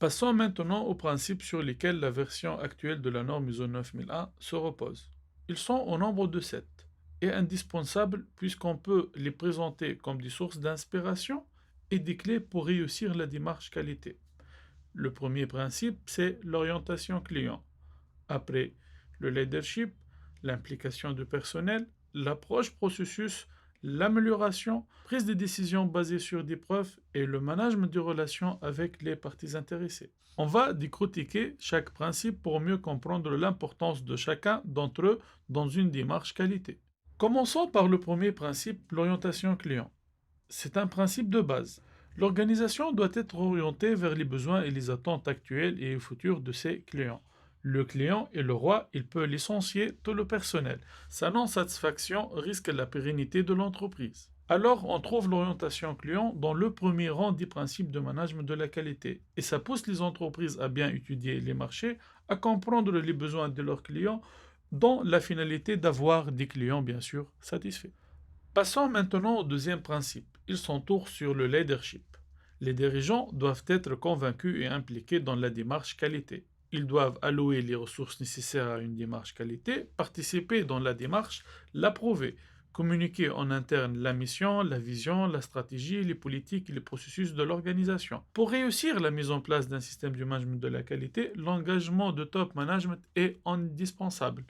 Passons maintenant aux principes sur lesquels la version actuelle de la norme ISO 9001 se repose. Ils sont au nombre de 7 et indispensables puisqu'on peut les présenter comme des sources d'inspiration et des clés pour réussir la démarche qualité. Le premier principe, c'est l'orientation client. Après, le leadership, l'implication du personnel, l'approche processus, l'amélioration, prise de décision basée sur des preuves et le management des relations avec les parties intéressées. On va décortiquer chaque principe pour mieux comprendre l'importance de chacun d'entre eux dans une démarche qualité. Commençons par le premier principe, l'orientation client. C'est un principe de base. L'organisation doit être orientée vers les besoins et les attentes actuelles et futures de ses clients. Le client est le roi, il peut licencier tout le personnel. Sa non-satisfaction risque la pérennité de l'entreprise. Alors, on trouve l'orientation client dans le premier rang des principes de management de la qualité. Et ça pousse les entreprises à bien étudier les marchés, à comprendre les besoins de leurs clients, dans la finalité d'avoir des clients, bien sûr, satisfaits. Passons maintenant au deuxième principe. Il s'entoure sur le leadership. Les dirigeants doivent être convaincus et impliqués dans la démarche qualité. Ils doivent allouer les ressources nécessaires à une démarche qualité, participer dans la démarche, l'approuver, communiquer en interne la mission, la vision, la stratégie, les politiques et les processus de l'organisation. Pour réussir la mise en place d'un système de management de la qualité, l'engagement de top management est indispensable.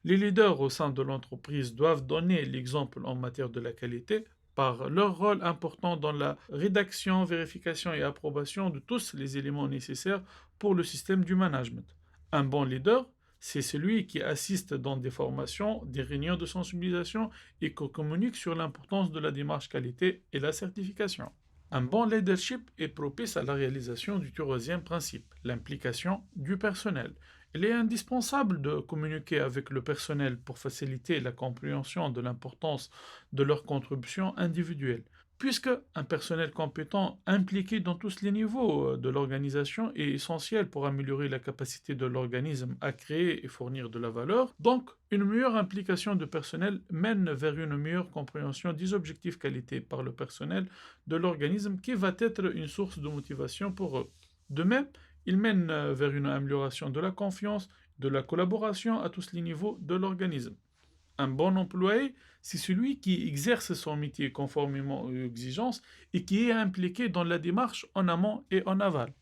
Les leaders au sein de l'entreprise doivent donner l'exemple en matière de la qualité par leur rôle important dans la rédaction, vérification et approbation de tous les éléments nécessaires pour le système du management. Un bon leader, c'est celui qui assiste dans des formations, des réunions de sensibilisation et qui communique sur l'importance de la démarche qualité et la certification. Un bon leadership est propice à la réalisation du troisième principe, l'implication du personnel. Il est indispensable de communiquer avec le personnel pour faciliter la compréhension de l'importance de leur contribution individuelle, puisque un personnel compétent impliqué dans tous les niveaux de l'organisation est essentiel pour améliorer la capacité de l'organisme à créer et fournir de la valeur. Donc, une meilleure implication de personnel mène vers une meilleure compréhension des objectifs qualité par le personnel de l'organisme qui va être une source de motivation pour eux. De même, il mène vers une amélioration de la confiance, de la collaboration à tous les niveaux de l'organisme. Un bon employé, c'est celui qui exerce son métier conformément aux exigences et qui est impliqué dans la démarche en amont et en aval.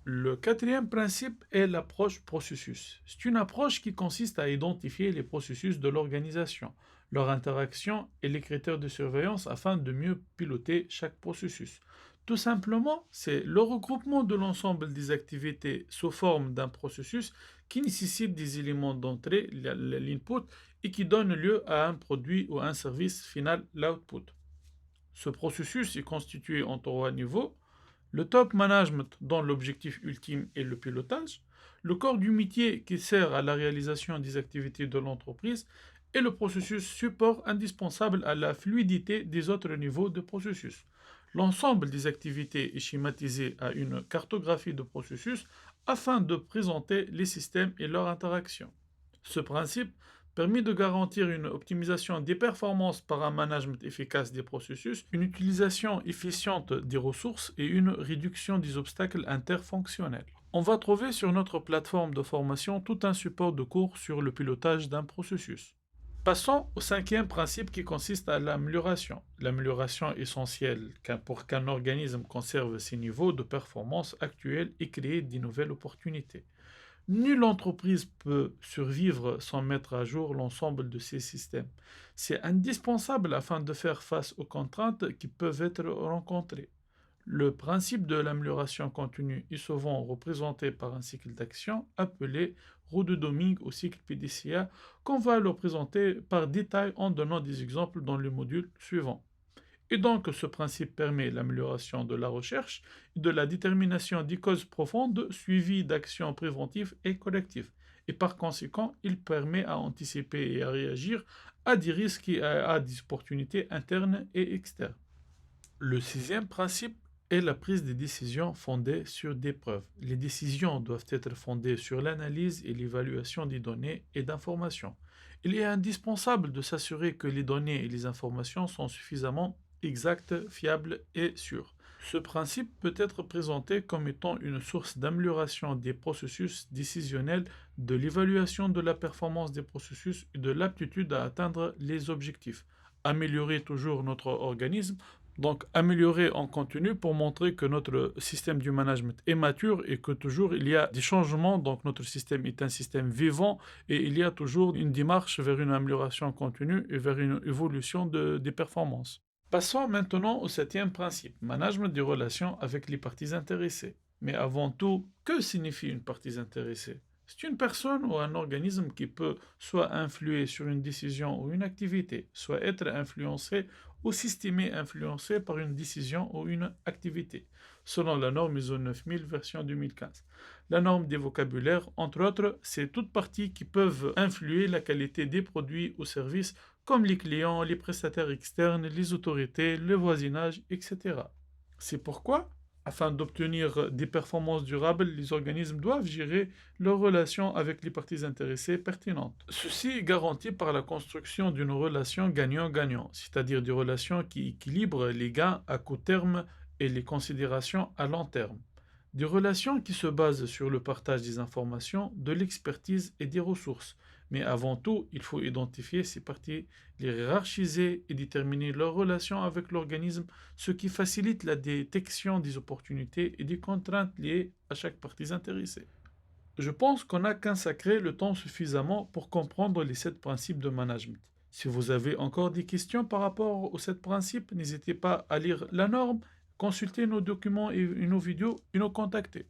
Le quatrième principe est l'approche processus. C'est une approche qui consiste à identifier les processus de l'organisation, leur interaction et les critères de surveillance afin de mieux piloter chaque processus. Tout simplement, c'est le regroupement de l'ensemble des activités sous forme d'un processus qui nécessite des éléments d'entrée, l'input, et qui donne lieu à un produit ou un service final, l'output. Ce processus est constitué en trois niveaux: le top management dont l'objectif ultime est le pilotage, le corps du métier qui sert à la réalisation des activités de l'entreprise et le processus support indispensable à la fluidité des autres niveaux de processus. L'ensemble des activités est schématisé à une cartographie de processus afin de présenter les systèmes et leurs interactions. Ce principe permet de garantir une optimisation des performances par un management efficace des processus, une utilisation efficiente des ressources et une réduction des obstacles interfonctionnels. On va trouver sur notre plateforme de formation tout un support de cours sur le pilotage d'un processus. Passons au cinquième principe qui consiste à l'amélioration. L'amélioration est essentielle pour qu'un organisme conserve ses niveaux de performance actuels et crée de nouvelles opportunités. Nulle entreprise peut survivre sans mettre à jour l'ensemble de ses systèmes. C'est indispensable afin de faire face aux contraintes qui peuvent être rencontrées. Le principe de l'amélioration continue est souvent représenté par un cycle d'action appelé roue de Deming ou cycle PDCA, qu'on va le présenter par détail en donnant des exemples dans le module suivant. Et donc, ce principe permet l'amélioration de la recherche et de la détermination des causes profondes suivies d'actions préventives et collectives. Et par conséquent, il permet à anticiper et à réagir à des risques et à des opportunités internes et externes. Le sixième principe est la prise de décisions fondées sur des preuves. Les décisions doivent être fondées sur l'analyse et l'évaluation des données et d'informations. Il est indispensable de s'assurer que les données et les informations sont suffisamment exactes, fiables et sûres. Ce principe peut être présenté comme étant une source d'amélioration des processus décisionnels, de l'évaluation de la performance des processus et de l'aptitude à atteindre les objectifs. Améliorer toujours notre organisme, donc améliorer en continu pour montrer que notre système du management est mature et que toujours il y a des changements, donc notre système est un système vivant et il y a toujours une démarche vers une amélioration continue et vers une évolution des performances. Passons maintenant au septième principe, management des relations avec les parties intéressées. Mais avant tout, que signifie une partie intéressée? C'est une personne ou un organisme qui peut soit influer sur une décision ou une activité, soit être influencé ou s'estimer influencé par une décision ou une activité, selon la norme ISO 9000 version 2015. La norme des vocabulaires, entre autres, c'est toutes parties qui peuvent influer la qualité des produits ou services comme les clients, les prestataires externes, les autorités, le voisinage, etc. C'est pourquoi, afin d'obtenir des performances durables, les organismes doivent gérer leurs relations avec les parties intéressées pertinentes. Ceci est garanti par la construction d'une relation gagnant-gagnant, c'est-à-dire des relations qui équilibrent les gains à court terme et les considérations à long terme. Des relations qui se basent sur le partage des informations, de l'expertise et des ressources. Mais avant tout, il faut identifier ces parties, les hiérarchiser et déterminer leur relation avec l'organisme, ce qui facilite la détection des opportunités et des contraintes liées à chaque partie intéressée. Je pense qu'on a consacré le temps suffisamment pour comprendre les 7 principes de management. Si vous avez encore des questions par rapport aux 7 principes, n'hésitez pas à lire la norme, consulter nos documents et nos vidéos et nous contacter.